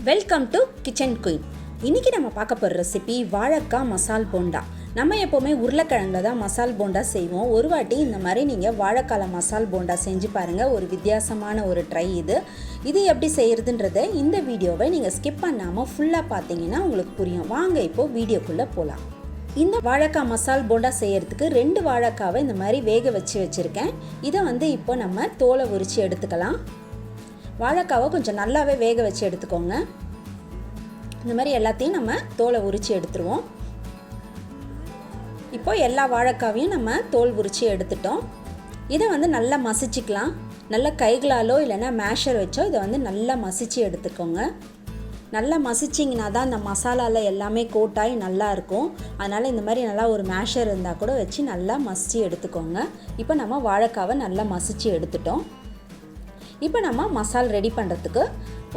Welcome to kitchen queen. இன்றைக்கி நம்ம பார்க்க போகிற ரெசிபி வாழைக்காய் மசால் போண்டா. நம்ம எப்போவுமே உருளைக்கிழங்குல தான் மசால் போண்டா செய்வோம். ஒரு வாட்டி இந்த மாதிரி நீங்கள் வாழைக்கால மசால் போண்டா செஞ்சு பாருங்கள். ஒரு வித்தியாசமான ஒரு ட்ரை இது எப்படி செய்கிறதுன்றதை இந்த வீடியோவை நீங்கள் ஸ்கிப் பண்ணாமல் ஃபுல்லாக பார்த்தீங்கன்னா உங்களுக்கு புரியும். வாங்க இப்போது வீடியோக்குள்ளே போகலாம். இந்த வாழைக்காய் மசால் போண்டா செய்கிறதுக்கு 2 வாழைக்காவை இந்த மாதிரி வேக வச்சுருக்கேன். இதை இப்போ நம்ம தோலை உரித்து எடுத்துக்கலாம். வாழைக்காவை கொஞ்சம் நல்லாவே வேக வச்சு எடுத்துக்கோங்க. இந்த மாதிரி எல்லாத்தையும் நம்ம தோலை உரித்து எடுத்துருவோம். இப்போ எல்லா வாழைக்காவையும் நம்ம தோல் உரித்து எடுத்துட்டோம். இதை நல்லா மசிச்சுக்கலாம். நல்லா கைகளாலோ இல்லைன்னா மேஷர் வச்சோ இதை நல்லா மசிச்சு எடுத்துக்கோங்க. நல்லா மசிச்சிங்கன்னா தான் அந்த மசாலாவில் எல்லாமே கோட்டாகி நல்லாயிருக்கும். அதனால் இந்த மாதிரி நல்லா ஒரு மேஷர் இருந்தால் கூட வச்சு நல்லா மசிச்சு எடுத்துக்கோங்க. இப்போ நம்ம வாழைக்காவை நல்லா மசிச்சு எடுத்துட்டோம். இப்போ நம்ம மசால் ரெடி பண்ணுறதுக்கு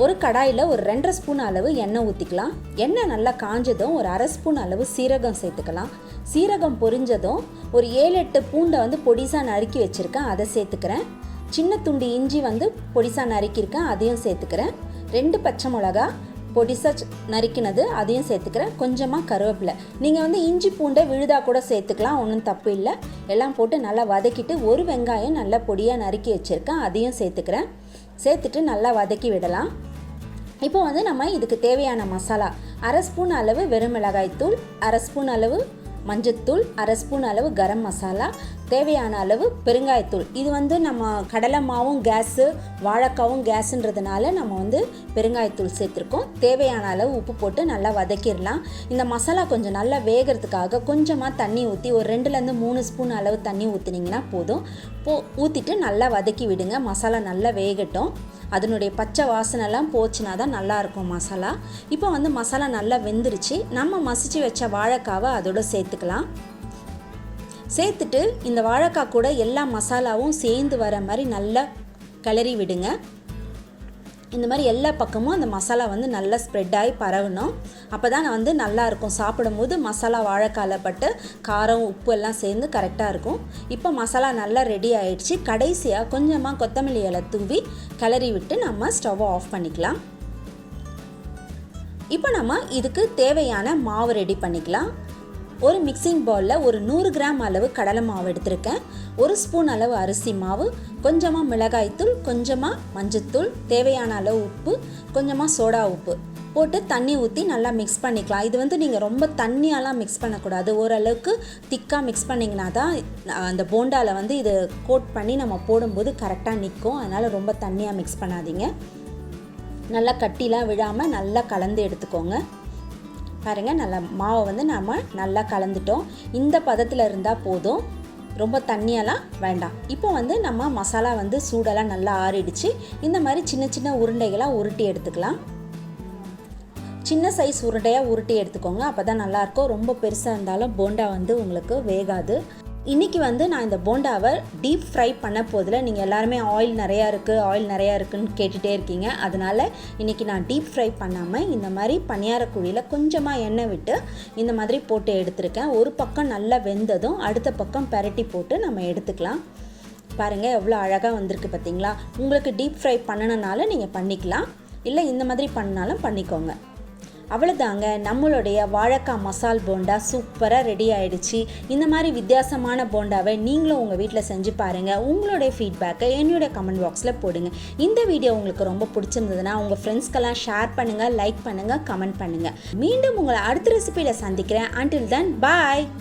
ஒரு கடாயில் ஒரு 2.5 ஸ்பூன் அளவு எண்ணெய் ஊற்றிக்கலாம். எண்ணெய் நல்லா காஞ்சதும் ஒரு 1/2 ஸ்பூன் அளவு சீரகம் சேர்த்துக்கலாம். சீரகம் பொரிஞ்சதும் ஒரு 7-8 பூண்டை பொடிசாக நறுக்கி வச்சுருக்கேன், அதை சேர்த்துக்கிறேன். சின்ன துண்டு இஞ்சி பொடிசாக நறுக்கியிருக்கேன், அதையும் சேர்த்துக்கிறேன். 2 பச்சை மிளகா பொடிசாக நறுக்கினது அதையும் சேர்த்துக்கிறேன். கொஞ்சமாக கருவேப்பிலை. நீங்கள் இஞ்சி பூண்டை விழுதாக கூட சேர்த்துக்கலாம், ஒன்றும் தப்பு இல்லை. எல்லாம் போட்டு நல்லா வதக்கிட்டு ஒரு வெங்காயம் நல்லா பொடியாக நறுக்கி வச்சுருக்கேன், அதையும் சேர்த்துக்கிறேன். சேர்த்துட்டு நல்லா வதக்கி விடலாம். இப்போ நம்ம இதுக்கு தேவையான மசாலா 1/2 ஸ்பூன் அளவு வெறும் மிளகாய்த்தூள், 1/2 ஸ்பூன் அளவு மஞ்சத்தூள், 1/2 ஸ்பூன் அளவு கரம் மசாலா, தேவையான அளவு பெருங்காயத்தூள். இது நம்ம கடலை மாவும் கேஸு வாழைக்காவும் கேஸுன்றதுனால நம்ம பெருங்காயத்தூள் சேர்த்துருக்கோம். தேவையான அளவு உப்பு போட்டு நல்லா வதக்கிடலாம். இந்த மசாலா கொஞ்சம் நல்லா வேகிறதுக்காக கொஞ்சமாக தண்ணி ஊற்றி ஒரு 2-3 ஸ்பூன் அளவு தண்ணி ஊற்றினீங்கன்னா போதும். ஊற்றிட்டு நல்லா வதக்கி விடுங்க. மசாலா நல்லா வேகட்டும். அதனுடைய பச்சை வாசனைலாம் போச்சுன்னா தான் நல்லாயிருக்கும் மசாலா. இப்போ மசாலா நல்லா வெந்துருச்சு. நம்ம மசிச்சு வச்ச வாழைக்காவை அதோட சேர்த்துக்கலாம். சேர்த்துட்டு இந்த வாழைக்காய் கூட எல்லா மசாலாவும் சேர்ந்து வர மாதிரி நல்லா கிளறி விடுங்க. இந்த மாதிரி எல்லா பக்கமும் அந்த மசாலா நல்லா ஸ்ப்ரெட் ஆகி பரவணும். அப்போ தான் நல்லாயிருக்கும். சாப்பிடும்போது மசாலா வாழைக்காயில் பட்டு காரம் உப்பு எல்லாம் சேர்ந்து கரெக்டாக இருக்கும். இப்போ மசாலா நல்லா ரெடி ஆகிடுச்சு. கடைசியாக கொஞ்சமாக கொத்தமல்லி இலை தூவி கிளறி விட்டு நம்ம ஸ்டவ்வை ஆஃப் பண்ணிக்கலாம். இப்போ நம்ம இதுக்கு தேவையான மாவு ரெடி பண்ணிக்கலாம். ஒரு மிக்சிங் பவுலில் ஒரு 100 கிராம் அளவு கடலை மாவு எடுத்திருக்கேன். 1 ஸ்பூன் அளவு அரிசி மாவு, கொஞ்சமாக மிளகாய்த்தூள், கொஞ்சமாக மஞ்சத்தூள், தேவையான அளவு உப்பு, கொஞ்சமாக சோடா உப்பு போட்டு தண்ணி ஊற்றி நல்லா மிக்ஸ் பண்ணிக்கலாம். இது நீங்கள் ரொம்ப தண்ணியாலாம் மிக்ஸ் பண்ணக்கூடாது. ஓரளவுக்கு திக்காக மிக்ஸ் பண்ணிங்கன்னா தான் அந்த போண்டாவில் இது கோட் பண்ணி நம்ம போடும்போது கரெக்டாக நிற்கும். அதனால் ரொம்ப தண்ணியாக மிக்ஸ் பண்ணாதீங்க. நல்லா கட்டிலாம் விழாமல் நல்லா கலந்து எடுத்துக்கோங்க. பாருங்கள், நல்லா மாவை நம்ம நல்லா கலந்துட்டோம். இந்த பதத்தில் இருந்தால் போதும், ரொம்ப தண்ணியெல்லாம் வேண்டாம். இப்போ நம்ம மசாலா சூடெல்லாம் நல்லா ஆறிடுச்சு. இந்த மாதிரி சின்ன சின்ன உருண்டைகளாக உருட்டி எடுத்துக்கலாம். சின்ன சைஸ் உருண்டையாக உருட்டி எடுத்துக்கோங்க. அப்போ தான் நல்லாயிருக்கும். ரொம்ப பெருசாக இருந்தாலும் போண்டா உங்களுக்கு வேகாது. இன்றைக்கி நான் இந்த போண்டாவை டீப் ஃப்ரை பண்ண போதில் நீங்கள் எல்லாருமே ஆயில் நிறையா இருக்குதுன்னு கேட்டுகிட்டே இருக்கீங்க. அதனால் இன்றைக்கி நான் டீப் ஃப்ரை பண்ணாமல் இந்த மாதிரி பணியார குழியில் கொஞ்சமாக எண்ணெய் விட்டு இந்த மாதிரி போட்டு எடுத்துருக்கேன். ஒரு பக்கம் நல்லா வெந்ததும் அடுத்த பக்கம் பரட்டி போட்டு நம்ம எடுத்துக்கலாம். பாருங்கள் எவ்வளோ அழகாக வந்திருக்கு பார்த்தீங்களா. உங்களுக்கு டீப் ஃப்ரை பண்ணணுனால நீங்கள் பண்ணிக்கலாம், இல்லை இந்த மாதிரி பண்ணாலும் பண்ணிக்கோங்க. அவ்வளோதாங்க, நம்மளுடைய வாழைக்காய் மசால் போண்டா சூப்பராக ரெடி ஆகிடுச்சு. இந்த மாதிரி வித்தியாசமான போண்டாவை நீங்களும் உங்கள் வீட்டில் செஞ்சு பாருங்கள். உங்களுடைய ஃபீட்பேக்கை என்னுடைய கமெண்ட் பாக்ஸில் போடுங்க. இந்த வீடியோ உங்களுக்கு ரொம்ப பிடிச்சிருந்ததுன்னா உங்கள் ஃப்ரெண்ட்ஸ்க்கெல்லாம் ஷேர் பண்ணுங்கள், லைக் பண்ணுங்கள், கமெண்ட் பண்ணுங்கள். மீண்டும் உங்களை அடுத்த ரெசிபியில் சந்திக்கிறேன். until then bye.